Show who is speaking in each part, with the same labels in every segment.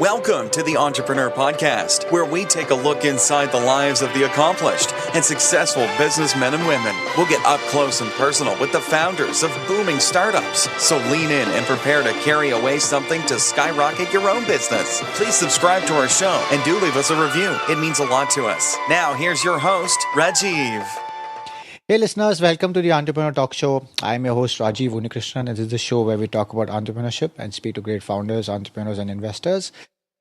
Speaker 1: Welcome to the Entrepreneur Podcast, where we take a look inside the lives of the accomplished and successful businessmen and women. We'll get up close and personal with the founders of booming startups. So lean in and prepare to carry away something to skyrocket your own business. Please subscribe to our show and do leave us a review. It means a lot to us. Now, here's your host, Rajiv.
Speaker 2: Hey listeners, welcome to the Entrepreneur Talk Show. I'm your host Rajiv Unikrishnan, and this is the show where we talk about entrepreneurship and speak to great founders, entrepreneurs, and investors.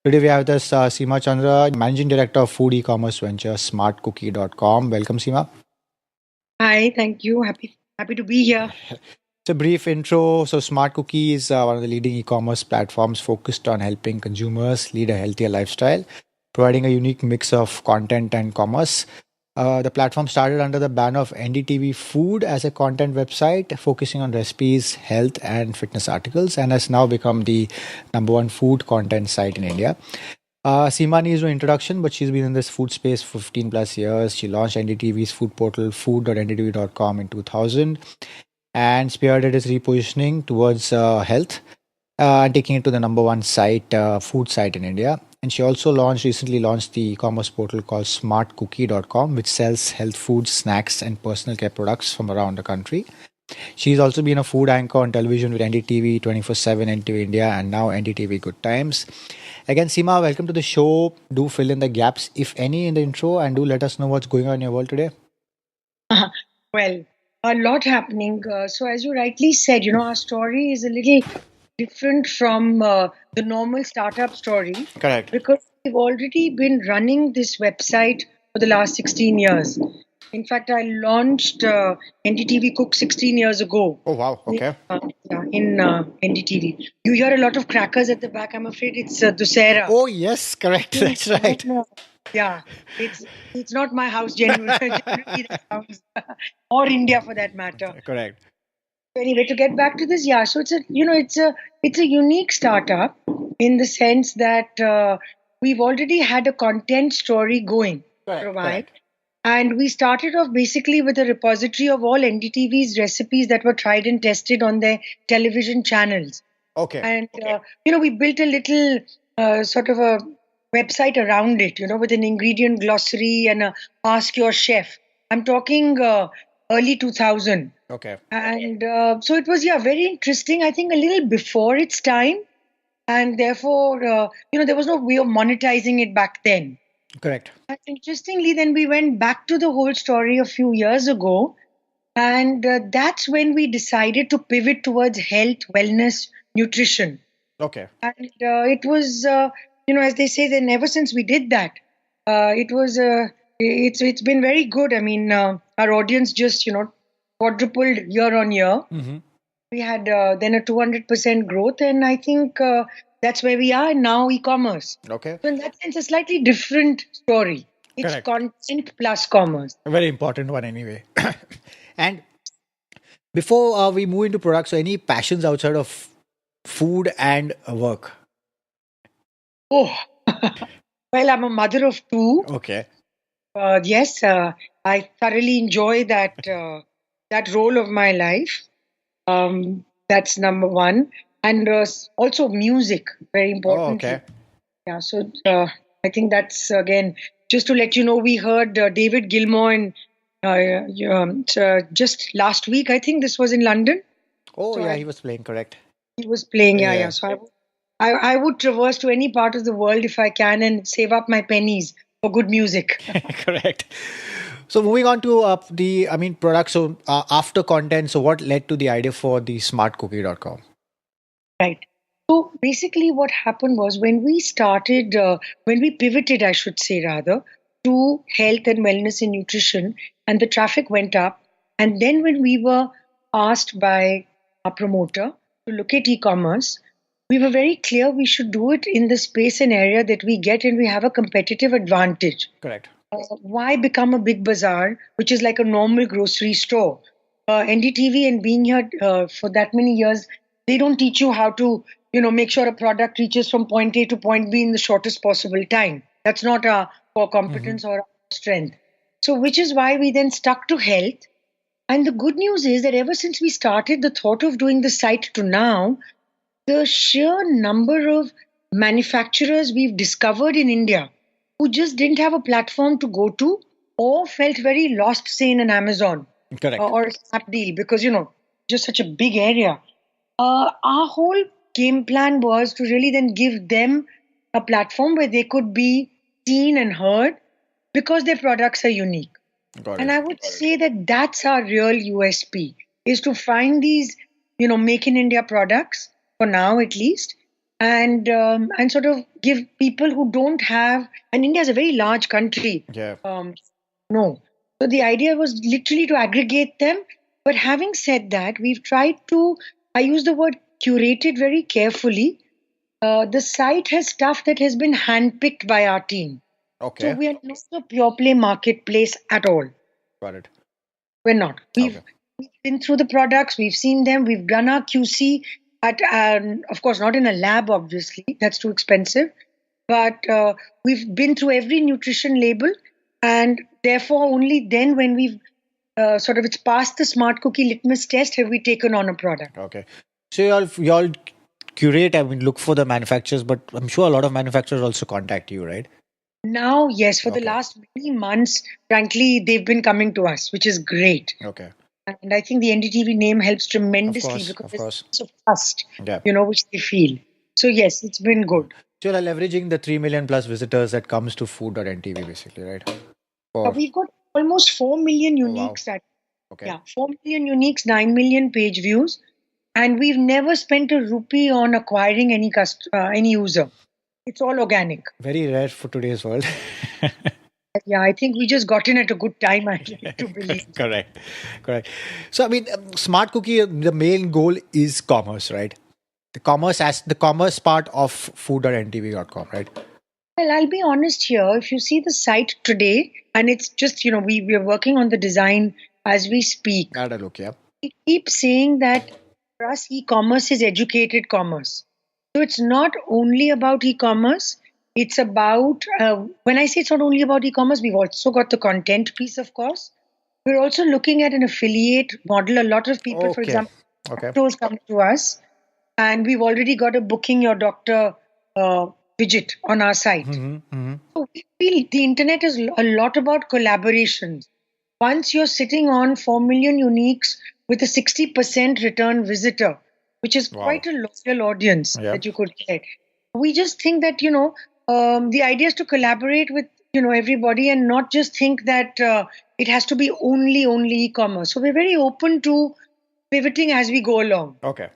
Speaker 2: Today we have with us Seema Chandra, Managing Director of food e-commerce venture smartcookie.com. Welcome, Seema.
Speaker 3: Hi, thank you. Happy to be here.
Speaker 2: It's a brief intro. So Smart Cookie is one of the leading e-commerce platforms focused on helping consumers lead a healthier lifestyle, providing a unique mix of content and commerce. The platform started under the banner of NDTV Food as a content website focusing on recipes, health, and fitness articles, and has now become the number one food content site in India. Seema needs no introduction, but she's been in this food space for 15 plus years. She launched NDTV's food portal food.ndtv.com in 2000 and spearheaded its repositioning towards health and taking it to the number one site, food site in India. And she also recently launched the e-commerce portal called smartcookie.com, which sells health foods, snacks, and personal care products from around the country. She's also been a food anchor on television with NDTV 24/7, NTV India, and now NDTV Good Times. Again, Seema, welcome to the show. Do fill in the gaps, if any, in the intro, and do let us know what's going on in your world today.
Speaker 3: Well, a lot happening. So as you rightly said, our story is a little different from the normal startup story.
Speaker 2: Correct.
Speaker 3: Because we've already been running this website for the last 16 years. In fact, I launched NDTV Cook 16 years ago.
Speaker 2: Oh, wow. Okay.
Speaker 3: In NDTV. You hear a lot of crackers at the back. I'm afraid it's Dussehra.
Speaker 2: Oh, yes, correct. That's right.
Speaker 3: Yeah, it's not my house generally that sounds, or India for that matter.
Speaker 2: Correct.
Speaker 3: Anyway, to get back to this, so it's a unique startup in the sense that we've already had a content story going for a while.
Speaker 2: Correct.
Speaker 3: And we started off basically with a repository of all NDTV's recipes that were tried and tested on their television channels.
Speaker 2: Okay.
Speaker 3: And, we built a little sort of a website around it, with an ingredient glossary and a Ask Your Chef. I'm talking early 2000.
Speaker 2: Okay.
Speaker 3: And so it was, very interesting. I think a little before its time. And therefore, there was no way of monetizing it back then.
Speaker 2: Correct.
Speaker 3: And interestingly, then we went back to the whole story a few years ago. And that's when we decided to pivot towards health, wellness, nutrition.
Speaker 2: Okay.
Speaker 3: And it was, as they say, then ever since we did that, it's been very good. I mean, our audience just, quadrupled year on year.
Speaker 2: Mm-hmm.
Speaker 3: We had then a 200% growth, and I think that's where we are now, e-commerce.
Speaker 2: Okay.
Speaker 3: So in that sense, a slightly different story. It's
Speaker 2: Correct.
Speaker 3: content plus commerce.
Speaker 2: A very important one anyway. And before we move into products, so any passions outside of food and work?
Speaker 3: Oh, well, I'm a mother of two.
Speaker 2: Okay.
Speaker 3: Yes, I thoroughly enjoy that role of my life. That's number one. And also music, very important.
Speaker 2: Oh, okay.
Speaker 3: Yeah, so I think that's, again, just to let you know, we heard David Gilmour just last week. I think this was in London.
Speaker 2: Oh,
Speaker 3: So
Speaker 2: yeah,
Speaker 3: I-
Speaker 2: he was playing, correct.
Speaker 3: He was playing,
Speaker 2: Yeah.
Speaker 3: So I would traverse to any part of the world if I can and save up my pennies for good music.
Speaker 2: Correct. So moving on to products. So after content, so what led to the idea for the smartcookie.com?
Speaker 3: Right. So basically what happened was when we pivoted, I should say rather, to health and wellness and nutrition, and the traffic went up. And then when we were asked by our promoter to look at e-commerce, we were very clear we should do it in the space and area that we get and we have a competitive advantage.
Speaker 2: Correct.
Speaker 3: Why become a big bazaar, which is like a normal grocery store? NDTV and being here for that many years, they don't teach you how to, make sure a product reaches from point A to point B in the shortest possible time. That's not our core competence or our strength. So, which is why we then stuck to health. And the good news is that ever since we started the thought of doing the site to now, the sheer number of manufacturers we've discovered in India who just didn't have a platform to go to or felt very lost, say, in an Amazon
Speaker 2: Correct.
Speaker 3: or a Snapdeal because, just such a big area. Our whole game plan was to really then give them a platform where they could be seen and heard because their products are unique.
Speaker 2: Got
Speaker 3: And
Speaker 2: it.
Speaker 3: I would say that that's our real USP is to find these, make in India products for now at least, and sort of give people who don't have. And India is a very large country.
Speaker 2: Yeah.
Speaker 3: No, so the idea was literally to aggregate them. But having said that, we've tried to. I use the word curated very carefully. The site has stuff that has been handpicked by our team. So
Speaker 2: Okay.
Speaker 3: we are not a pure play marketplace at all.
Speaker 2: Got it.
Speaker 3: We're not.
Speaker 2: Okay.
Speaker 3: We've been through the products, we've seen them, we've done our QC at, of course, not in a lab, obviously, that's too expensive. But we've been through every nutrition label, and therefore, only then, when we've it's passed the smart cookie litmus test, have we taken on a product.
Speaker 2: Okay. So y'all curate, I mean, look for the manufacturers, but I'm sure a lot of manufacturers also contact you, right?
Speaker 3: Now, yes, for the
Speaker 2: Okay.
Speaker 3: last many months, frankly, they've been coming to us, which is great.
Speaker 2: Okay.
Speaker 3: And I think the NDTV name helps tremendously
Speaker 2: Of
Speaker 3: because
Speaker 2: course.
Speaker 3: there's so trust,
Speaker 2: Yeah.
Speaker 3: which they feel. So yes, it's been good.
Speaker 2: So you're leveraging the 3 million plus visitors that comes to food.ntv basically, right? For
Speaker 3: We've got almost 4 million
Speaker 2: Oh, wow.
Speaker 3: uniques.
Speaker 2: Okay.
Speaker 3: 4 million uniques, 9 million page views, and we've never spent a rupee on acquiring any user. It's all organic.
Speaker 2: Very rare for today's world.
Speaker 3: Yeah, I think we just got in at a good time. I like to believe.
Speaker 2: Correct. So I mean, smart cookie. The main goal is commerce, right? The commerce part of food.ntv.com, right?
Speaker 3: Well, I'll be honest here. If you see the site today, and it's just we are working on the design as we speak.
Speaker 2: Had a look, yeah.
Speaker 3: We keep saying that for us, e-commerce is educated commerce. So it's not only about e-commerce. It's about, when I say it's not only about e-commerce, we've also got the content piece, of course. We're also looking at an affiliate model. A lot of people, for
Speaker 2: Okay.
Speaker 3: example,
Speaker 2: Okay.
Speaker 3: doctors come to us, and we've already got a booking your doctor widget on our site. So we feel the internet is a lot about collaborations. Once you're sitting on 4 million uniques with a 60% return visitor, which is
Speaker 2: Wow.
Speaker 3: quite a loyal audience
Speaker 2: Yeah.
Speaker 3: that you could get. We just think that, the idea is to collaborate with, everybody and not just think that it has to be only e-commerce. So we're very open to pivoting as we go along.
Speaker 2: Okay.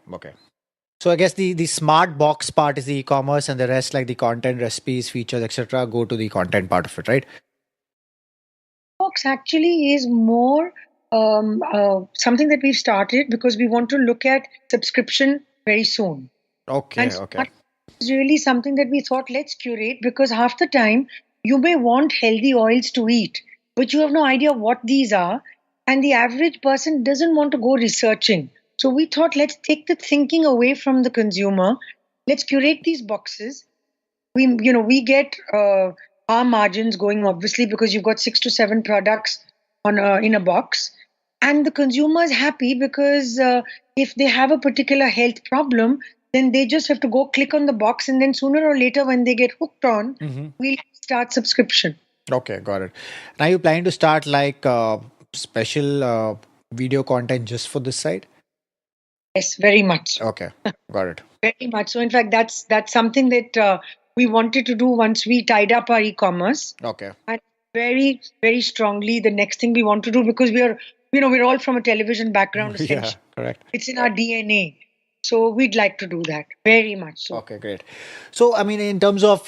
Speaker 2: So I guess the smart box part is the e-commerce, and the rest, like the content, recipes, features, etc., go to the content part of it, right?
Speaker 3: Box actually is more something that we've started because we want to look at subscription very soon.
Speaker 2: Okay.
Speaker 3: And smart is really something that we thought let's curate because half the time you may want healthy oils to eat, but you have no idea what these are, and the average person doesn't want to go researching. So we thought let's take the thinking away from the consumer. Let's curate these boxes. We get our margins going obviously because you've got 6 to 7 products in a box, and the consumer is happy because if they have a particular health problem, then they just have to go click on the box, and then sooner or later when they get hooked on, we'll start subscription.
Speaker 2: Okay, got it. Now you planning to start like special video content just for this site?
Speaker 3: Yes, very much.
Speaker 2: Okay, got it.
Speaker 3: Very much. So in fact, that's something that we wanted to do once we tied up our e-commerce.
Speaker 2: Okay.
Speaker 3: And very, very strongly, the next thing we want to do, because we're all from a television background,
Speaker 2: Yeah,
Speaker 3: essentially.
Speaker 2: correct.
Speaker 3: It's in our DNA. So we'd like to do that very much so.
Speaker 2: Okay, great. So, I mean, in terms of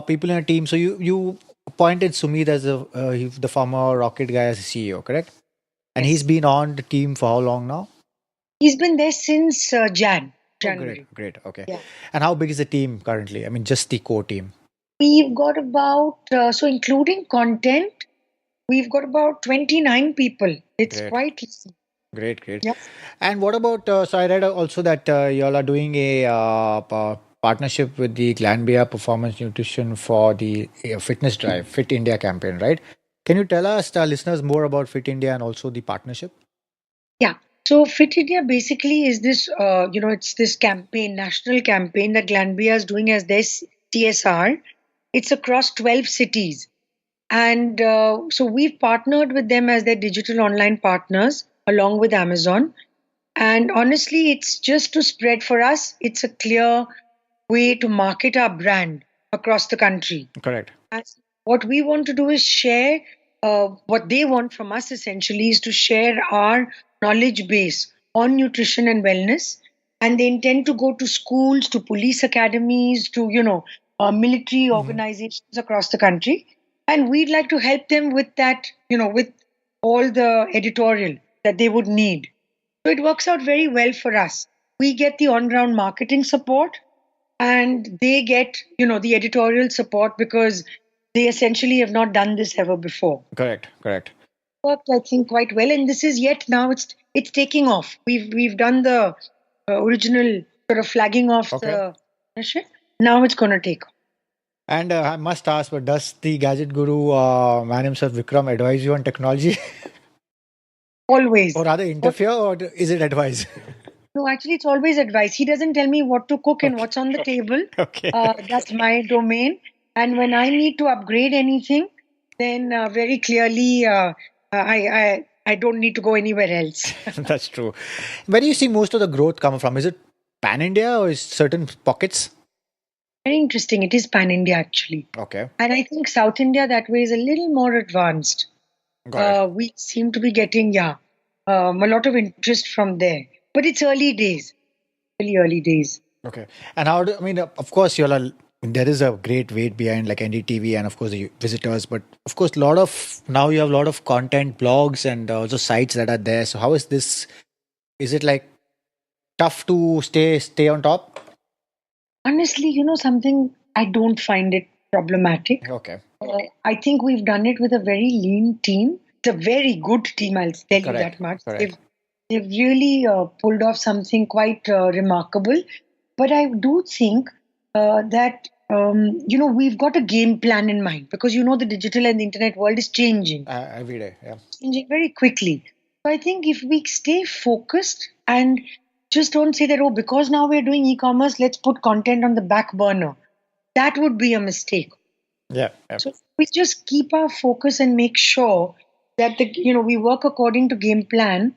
Speaker 2: people in a team, so you appointed Sumit as the former Rocket guy as a CEO, correct? And he's been on the team for how long now?
Speaker 3: He's been there since January.
Speaker 2: Great. Okay.
Speaker 3: Yeah.
Speaker 2: And how big is the team currently? I mean, just the core team.
Speaker 3: We've got about, so including content, we've got about 29 people. It's
Speaker 2: Great.
Speaker 3: quite.
Speaker 2: Great.
Speaker 3: Yep.
Speaker 2: And what about, so I read also that y'all are doing a partnership with the Glanbia Performance Nutrition for the fitness drive, Fit India campaign, right? Can you tell us, listeners, more about Fit India and also the partnership?
Speaker 3: Yeah. So Fit India basically is this, it's this campaign, national campaign that Glanbia is doing as their CSR. It's across 12 cities. And so we've partnered with them as their digital online partners along with Amazon. And honestly, it's just to spread for us. It's a clear way to market our brand across the country.
Speaker 2: Correct.
Speaker 3: And what we want to do is share what they want from us essentially is to share our knowledge base on nutrition and wellness. And they intend to go to schools, to police academies, to, military organizations across the country. And we'd like to help them with that, with all the editorial that they would need. So it works out very well for us. We get the on ground marketing support and they get, the editorial support because they essentially have not done this ever before.
Speaker 2: Correct.
Speaker 3: Worked, I think, quite well, and this is yet now it's taking off. We've done the original sort of flagging off the partnership. Now it's going to take off.
Speaker 2: And I must ask, but does the gadget guru, man himself, Vikram, advise you on technology?
Speaker 3: Always.
Speaker 2: Or rather interfere, or is it advice?
Speaker 3: No, actually, it's always advice. He doesn't tell me what to cook and what's on the table.
Speaker 2: Okay.
Speaker 3: That's my domain. And when I need to upgrade anything, then very clearly, I don't need to go anywhere else.
Speaker 2: That's true. Where do you see most of the growth come from? Is it pan India or is certain pockets?
Speaker 3: Very interesting. It is pan India actually.
Speaker 2: Okay.
Speaker 3: And I think South India that way is a little more advanced.
Speaker 2: Got it.
Speaker 3: We seem to be getting, a lot of interest from there. But it's early days. Really early days.
Speaker 2: Okay. And of course, there is a great weight behind like NDTV and of course the visitors, but of course, now you have a lot of content, blogs, and also sites that are there. So how is this? Is it like tough to stay on top?
Speaker 3: Honestly, something, I don't find it problematic.
Speaker 2: Okay.
Speaker 3: I think we've done it with a very lean team. It's a very good team, I'll tell you that much.
Speaker 2: Correct.
Speaker 3: They've really pulled off something quite remarkable. But I do think that, we've got a game plan in mind because, the digital and the internet world is changing.
Speaker 2: Every day, yeah.
Speaker 3: Changing very quickly. So I think if we stay focused and just don't say that, because now we're doing e-commerce, let's put content on the back burner. That would be a mistake.
Speaker 2: Yeah.
Speaker 3: So we just keep our focus and make sure that we work according to game plan.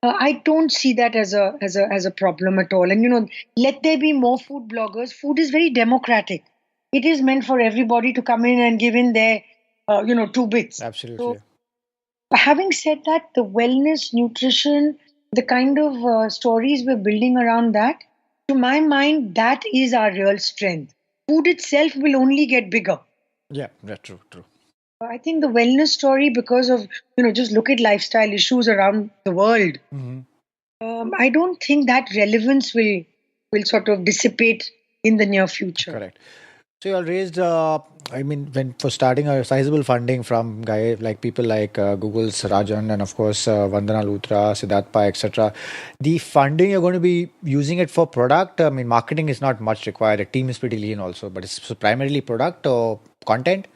Speaker 3: I don't see that as a problem at all. And let there be more food bloggers. Food is very democratic. It is meant for everybody to come in and give in their 2 bits.
Speaker 2: Absolutely.
Speaker 3: So, having said that, the wellness, nutrition, the kind of stories we're building around that, to my mind, that is our real strength. Food itself will only get bigger.
Speaker 2: Yeah, that's true.
Speaker 3: I think the wellness story, because of, just look at lifestyle issues around the world. I don't think that relevance will sort of dissipate in the near future.
Speaker 2: Correct. So you all raised, when for starting a sizable funding from people like Google's Rajan and of course Vandana Luthra, Siddharth Pai, etc. The funding you're going to be using it for product. Marketing is not much required. The team is pretty lean also, but it's primarily product or content.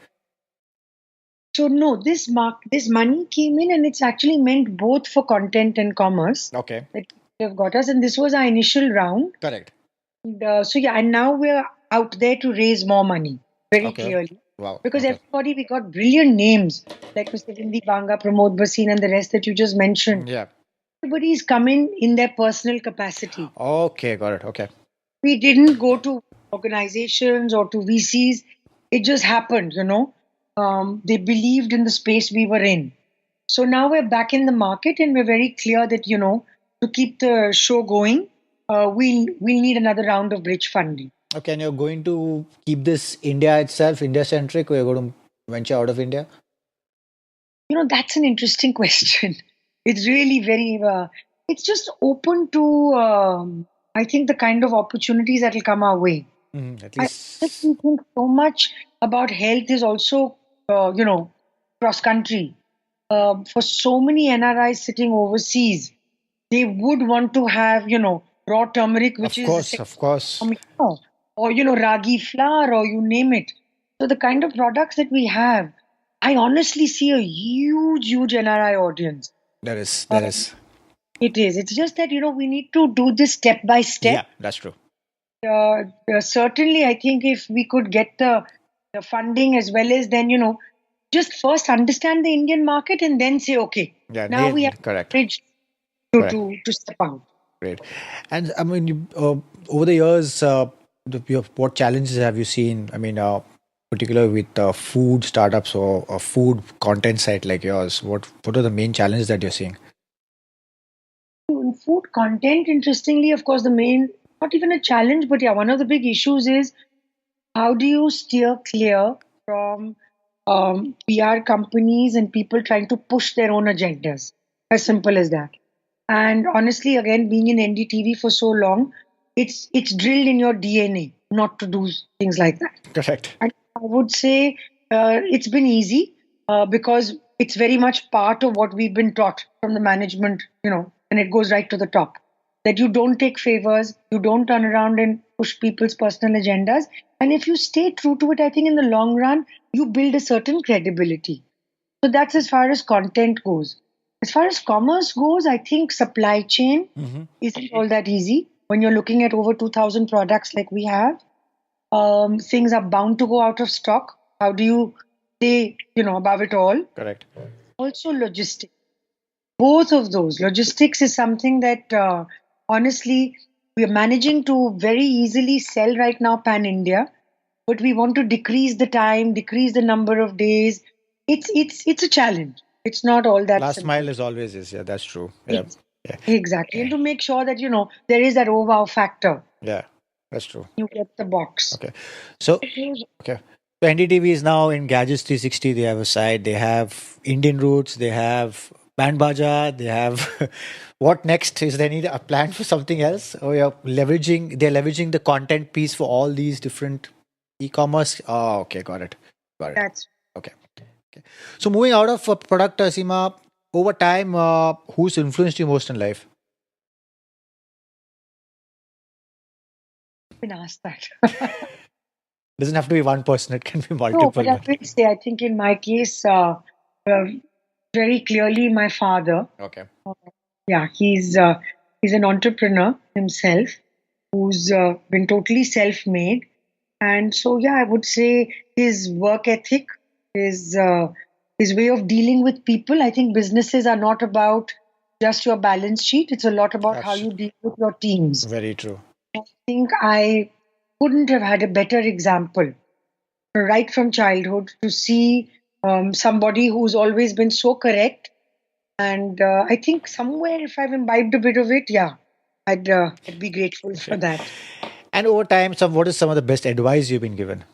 Speaker 3: So no, this money came in and it's actually meant both for content and commerce.
Speaker 2: Okay.
Speaker 3: That have got us, and this was our initial round.
Speaker 2: Correct.
Speaker 3: And, and now we're out there to raise more money very clearly.
Speaker 2: Wow.
Speaker 3: Because everybody, we got brilliant names like Mr. Hindi Banga, Pramod Bhasin, and the rest that you just mentioned.
Speaker 2: Yeah.
Speaker 3: Everybody's coming in their personal capacity.
Speaker 2: Okay, got it. Okay.
Speaker 3: We didn't go to organizations or to VCs. It just happened, They believed in the space we were in. So now we're back in the market and we're very clear that, to keep the show going, we'll need another round of bridge funding.
Speaker 2: Okay, and you're going to keep this India-centric, or you're going to venture out of India?
Speaker 3: That's an interesting question. It's really very, it's just open to, I think, the kind of opportunities that will come our way.
Speaker 2: At least.
Speaker 3: I think so much about health is also, cross country. For so many NRIs sitting overseas, they would want to have, raw turmeric, which
Speaker 2: of course.
Speaker 3: Or, ragi flour, or you name it. So the kind of products that we have, I honestly see a huge NRI audience.
Speaker 2: There is.
Speaker 3: It is. It's just that, we need to do this step by
Speaker 2: Yeah,
Speaker 3: step.
Speaker 2: that's true.
Speaker 3: Certainly, I think if we could get the funding as well as then, just first understand the Indian market and then say, okay,
Speaker 2: Yeah,
Speaker 3: now we have
Speaker 2: correct.
Speaker 3: courage
Speaker 2: Correct.
Speaker 3: to step out.
Speaker 2: Great. And I mean, over the years, what challenges have you seen? I mean, particularly with food startups or a food content site like yours, what are the main challenges that you're seeing?
Speaker 3: In food content, interestingly, of course, the main, not even a challenge, but yeah, one of the big issues is how do you steer clear from PR companies and people trying to push their own agendas? As simple as that. And honestly, again, being in NDTV for so long, it's drilled in your DNA not to do things like that.
Speaker 2: Correct.
Speaker 3: And I would say it's been easy because it's very much part of what we've been taught from the management, and it goes right to the top. That you don't take favors, you don't turn around and push people's personal agendas. And if you stay true to it, I think in the long run, you build a certain credibility. So that's as far as content goes. As far as commerce goes, I think supply chain isn't all that easy. When you're looking at over 2,000 products like we have, things are bound to go out of stock. How do you stay, above it all?
Speaker 2: Correct.
Speaker 3: Also, logistics. Both of those. Logistics is something that honestly we are managing to very easily sell right now pan India, but we want to decrease the time, decrease the number of days. It's a challenge. It's not all that
Speaker 2: Last
Speaker 3: simple.
Speaker 2: mile is always is. Yeah, that's true. Yeah. Yeah.
Speaker 3: Exactly. And to make sure that there is that oh wow factor,
Speaker 2: Yeah, that's true.
Speaker 3: you get the box.
Speaker 2: Okay. So, okay. So NDTV is now in Gadgets 360. They have a site. They have Indian roots. They have Band Baja. They have what next? Is there any a plan for something else? Or you're leveraging? They're leveraging the content piece for all these different e-commerce. Oh, okay, got it. Got it.
Speaker 3: That's
Speaker 2: Okay. Okay. So moving out of product, Seema, over time, who's influenced you most in life?
Speaker 3: been asked that.
Speaker 2: Doesn't have to be one person. It can be
Speaker 3: No,
Speaker 2: multiple.
Speaker 3: but I will say, I think in my case, very clearly my father.
Speaker 2: Okay.
Speaker 3: Yeah, he's an entrepreneur himself who's been totally self-made, and so yeah, I would say his work ethic, his way of dealing with people. I think businesses are not about just your balance sheet; it's a lot about how you deal with your teams.
Speaker 2: Very true.
Speaker 3: I think I couldn't have had a better example right from childhood to see somebody who's always been so correct. And I think somewhere, if I've imbibed a bit of it, yeah, I'd be grateful for that.
Speaker 2: And over time, what is some of the best advice you've been given?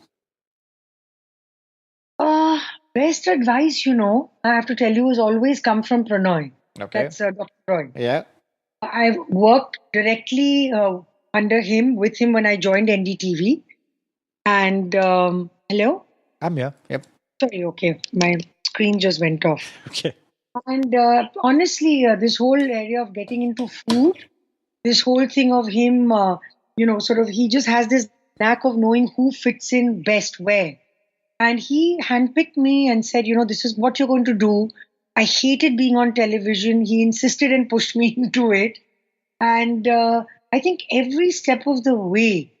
Speaker 3: Uh, Best advice, I have to tell you, has always come from Pranoy.
Speaker 2: Okay.
Speaker 3: That's Dr. Roy.
Speaker 2: Yeah.
Speaker 3: I've worked directly under him, with him when I joined NDTV. And hello?
Speaker 2: I'm here. Yep.
Speaker 3: Sorry, okay. My screen just went off.
Speaker 2: Okay.
Speaker 3: And honestly, this whole area of getting into food, this whole thing of him, sort of, he just has this knack of knowing who fits in best where. And he handpicked me and said, this is what you're going to do. I hated being on television. He insisted and pushed me into it. And I think every step of the way,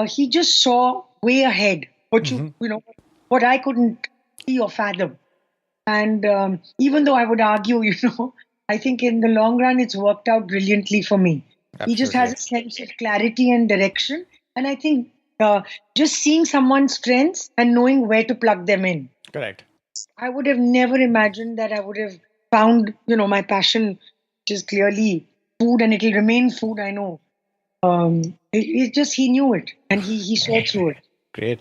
Speaker 3: he just saw way ahead what I couldn't see or fathom. And even though I would argue, I think in the long run, it's worked out brilliantly for me. He just has a sense of clarity and direction. And I think just seeing someone's strengths and knowing where to plug them in.
Speaker 2: Correct.
Speaker 3: I would have never imagined that I would have found, my passion, which is clearly food, and it'll remain food, I know. It just, he knew it and he saw through it.
Speaker 2: Great.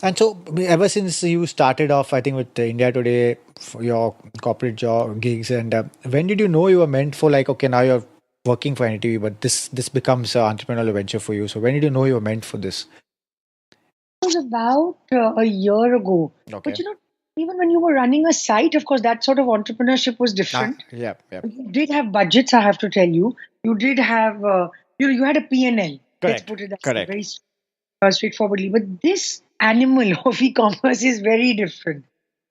Speaker 2: And so, ever since you started off, I think with India Today, for your corporate job gigs, and when did you know you were meant for, like, okay, now you're working for NTV, but this becomes an entrepreneurial venture for you. So when did you know you were meant for this?
Speaker 3: It was about a year ago.
Speaker 2: Okay.
Speaker 3: But even when you were running a site, of course, that sort of entrepreneurship was different.
Speaker 2: Yeah.
Speaker 3: You did have budgets, I have to tell you. You did have, you had a P&L.
Speaker 2: Correct.
Speaker 3: Let's put it that way,
Speaker 2: Correct.
Speaker 3: very straightforwardly. But this animal of e-commerce is very different.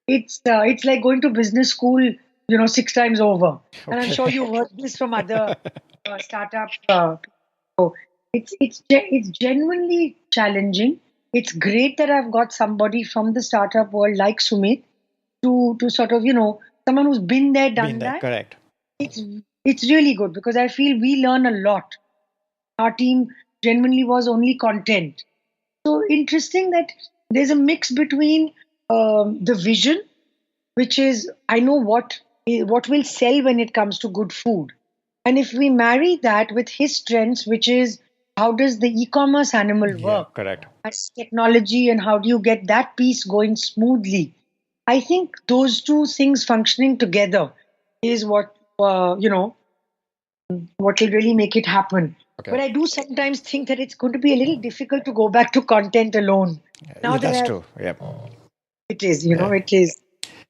Speaker 3: It's like going to business school 6 times over. And I'm
Speaker 2: Okay.
Speaker 3: sure you've heard this from other startup. So it's genuinely challenging. It's great that I've got somebody from the startup world like Sumit to sort of someone who's been there,
Speaker 2: Been
Speaker 3: done
Speaker 2: there,
Speaker 3: that.
Speaker 2: correct.
Speaker 3: It's it's really good because I feel we learn a lot. Our team genuinely was only content. So interesting that there's a mix between the vision, which is I know what will sell when it comes to good food, and if we marry that with his strengths, which is how does the e-commerce animal
Speaker 2: Yeah,
Speaker 3: work
Speaker 2: correct.
Speaker 3: as technology and how do you get that piece going smoothly? I think those two things functioning together is what will really make it happen.
Speaker 2: Okay.
Speaker 3: But I do sometimes think that it's going to be a little difficult to go back to content alone. Now
Speaker 2: Yeah,
Speaker 3: that
Speaker 2: that's
Speaker 3: I have,
Speaker 2: true. Yeah.
Speaker 3: it is,
Speaker 2: Yeah.
Speaker 3: it is.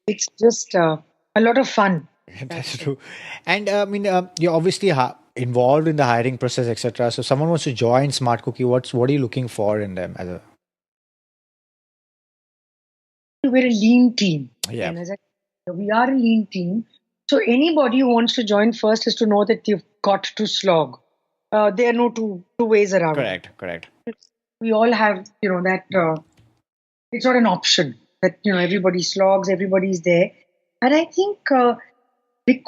Speaker 3: It's just a lot of fun.
Speaker 2: That's
Speaker 3: That's it.
Speaker 2: true. And I mean, you're obviously involved in the hiring process, etc. So, someone wants to join Smart Cookie. What are you looking for in them as a?
Speaker 3: We're a lean team.
Speaker 2: Yeah.
Speaker 3: And we are a lean team. So anybody who wants to join first is to know that you've got to slog. There are no two ways around it.
Speaker 2: Correct. Correct.
Speaker 3: We all have, that it's not an option that, everybody slogs, everybody's there. And I think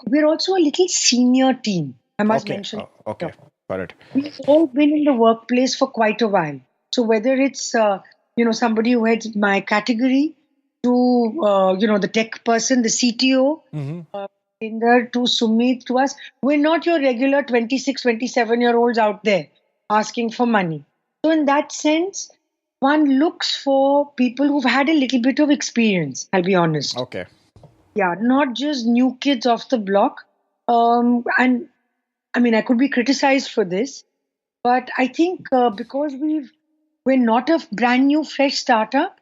Speaker 3: we're also a little senior team. I must
Speaker 2: Okay.
Speaker 3: mention.
Speaker 2: Oh, okay. Got it.
Speaker 3: We've all been in the workplace for quite a while. So whether it's somebody who heads my category to the tech person, the CTO,
Speaker 2: Mm-hmm.
Speaker 3: Inder to Sumit to us, we're not your regular 26, 27-year-olds out there asking for money. So in that sense, one looks for people who've had a little bit of experience. I'll be honest.
Speaker 2: Okay.
Speaker 3: Yeah, not just new kids off the block. And I mean, I could be criticized for this, but I think because we're not a brand new fresh startup,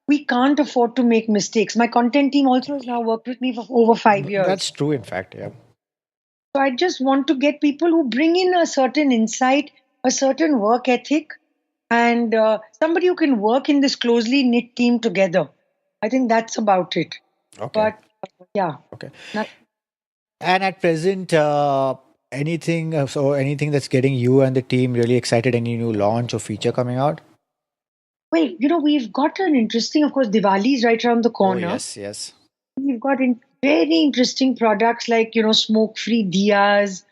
Speaker 3: we can't afford to make mistakes. My content team also has now worked with me for over 5 years.
Speaker 2: That's true. In fact, yeah.
Speaker 3: So I just want to get people who bring in a certain insight, a certain work ethic, and somebody who can work in this closely knit team together. I think that's about it.
Speaker 2: Okay.
Speaker 3: But yeah,
Speaker 2: Okay.
Speaker 3: not,
Speaker 2: And at present, anything that's getting you and the team really excited? Any new launch or feature coming out?
Speaker 3: well, we've got an interesting, of course, Diwali is right around the
Speaker 2: Oh
Speaker 3: corner.
Speaker 2: yes, yes.
Speaker 3: We've got very interesting products like, smoke-free diyas.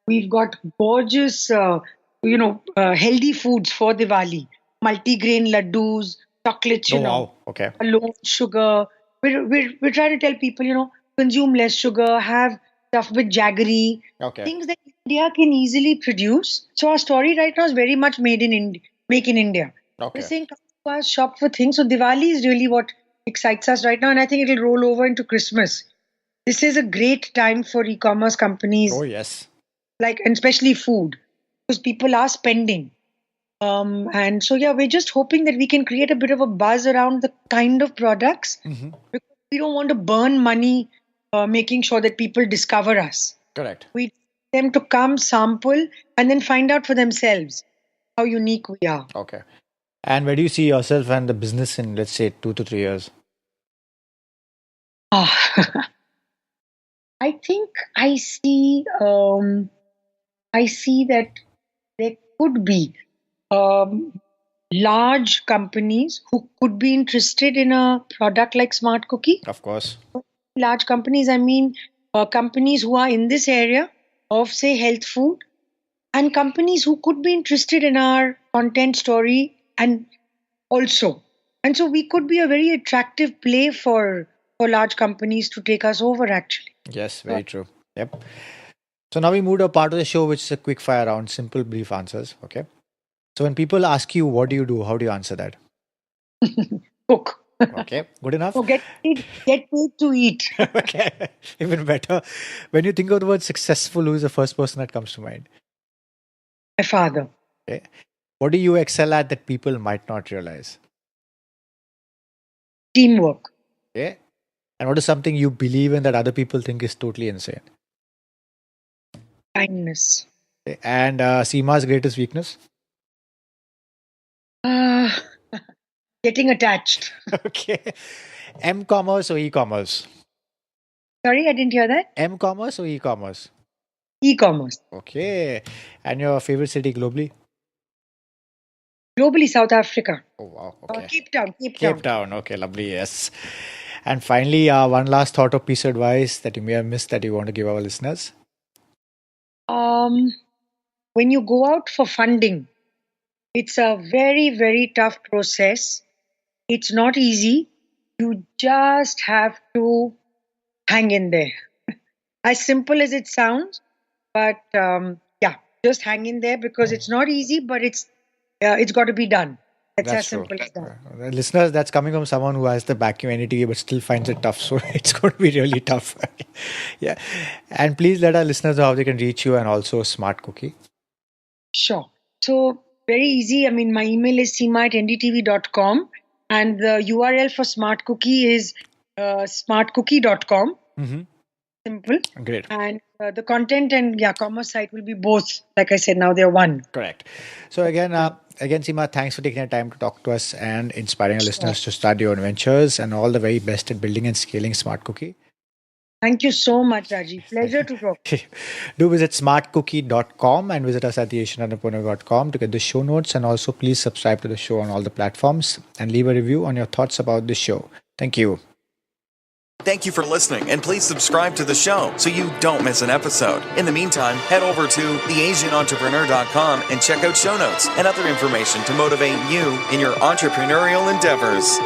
Speaker 3: We've got gorgeous, healthy foods for Diwali. Multi-grain laddus, chocolates,
Speaker 2: Oh wow. Okay.
Speaker 3: alone sugar. We're trying to tell people, consume less sugar, have stuff with jaggery,
Speaker 2: Okay.
Speaker 3: things that India can easily produce. So our story right now is very much made in India, make in India. We're
Speaker 2: Okay.
Speaker 3: saying come to us, shop for things. So Diwali is really what excites us right now, and I think it'll roll over into Christmas. This is a great time for e-commerce
Speaker 2: Oh
Speaker 3: companies,
Speaker 2: yes.
Speaker 3: like and especially food, because people are spending. And so yeah, we're just hoping that we can create a bit of a buzz around the kind of products
Speaker 2: Hmm.
Speaker 3: because we don't want to burn money making sure that people discover us.
Speaker 2: Correct.
Speaker 3: We want them to come, sample, and then find out for themselves how unique we are.
Speaker 2: Okay. And where do you see yourself and the business in, let's say, 2 to 3 years?
Speaker 3: Ah, I think I see that there could be um, large companies who could be interested in a product like Smart Cookie.
Speaker 2: Of course.
Speaker 3: Large companies, I mean, companies who are in this area of, say, health food, and companies who could be interested in our content story and also. And so we could be a very attractive play for large companies to take us over, actually.
Speaker 2: Yes,
Speaker 3: So,
Speaker 2: very true. Yep. So now we move to a part of the show which is a quick fire round, simple, brief answers. Okay. So when people ask you, what do you do? How do you answer that?
Speaker 3: cook.
Speaker 2: Okay. Good enough.
Speaker 3: So get paid to eat.
Speaker 2: Okay. Even better. When you think of the word successful, who is the first person that comes to mind?
Speaker 3: My father.
Speaker 2: Okay. What do you excel at that people might not realize?
Speaker 3: Teamwork.
Speaker 2: Okay. And what is something you believe in that other people think is totally insane?
Speaker 3: Kindness.
Speaker 2: Okay. And Seema's greatest weakness?
Speaker 3: Uh, getting attached.
Speaker 2: Okay. M commerce or e commerce?
Speaker 3: Sorry, I didn't hear that.
Speaker 2: M-commerce or e-commerce?
Speaker 3: E-commerce.
Speaker 2: Okay. And your favorite city globally?
Speaker 3: Globally, South Africa.
Speaker 2: Oh, wow. Okay.
Speaker 3: Cape Town.
Speaker 2: Cape Town. Okay, lovely. Yes. And finally, one last thought or piece of advice that you may have missed that you want to give our listeners.
Speaker 3: When you go out for funding, it's a very, very tough process. It's not easy. You just have to hang in there. As simple as it sounds, but just hang in there because it's not easy, but it's got to be done. It's as simple as that.
Speaker 2: Listeners, that's coming from someone who has the vacuum NETV but still finds it tough. So it's going to be really tough. Yeah. And please let our listeners know how they can reach you and also Smart Cookie.
Speaker 3: Sure. So very easy. I mean, my email is seema@ndtv.com and the URL for Smart Cookie is smartcookie.com.
Speaker 2: Mm-hmm.
Speaker 3: Simple.
Speaker 2: Great.
Speaker 3: And the content and commerce site will be both. Like I said, now they're one.
Speaker 2: Correct. So again, Seema, thanks for taking the time to talk to us and inspiring our listeners to start your own ventures, and all the very best at building and scaling Smart Cookie.
Speaker 3: Thank you so much, Rajiv. Pleasure to talk.
Speaker 2: Do visit smartcookie.com and visit us at theasianentrepreneur.com to get the show notes, and also please subscribe to the show on all the platforms and leave a review on your thoughts about the show. Thank you.
Speaker 1: Thank you for listening, and please subscribe to the show so you don't miss an episode. In the meantime, head over to theasianentrepreneur.com and check out show notes and other information to motivate you in your entrepreneurial endeavors.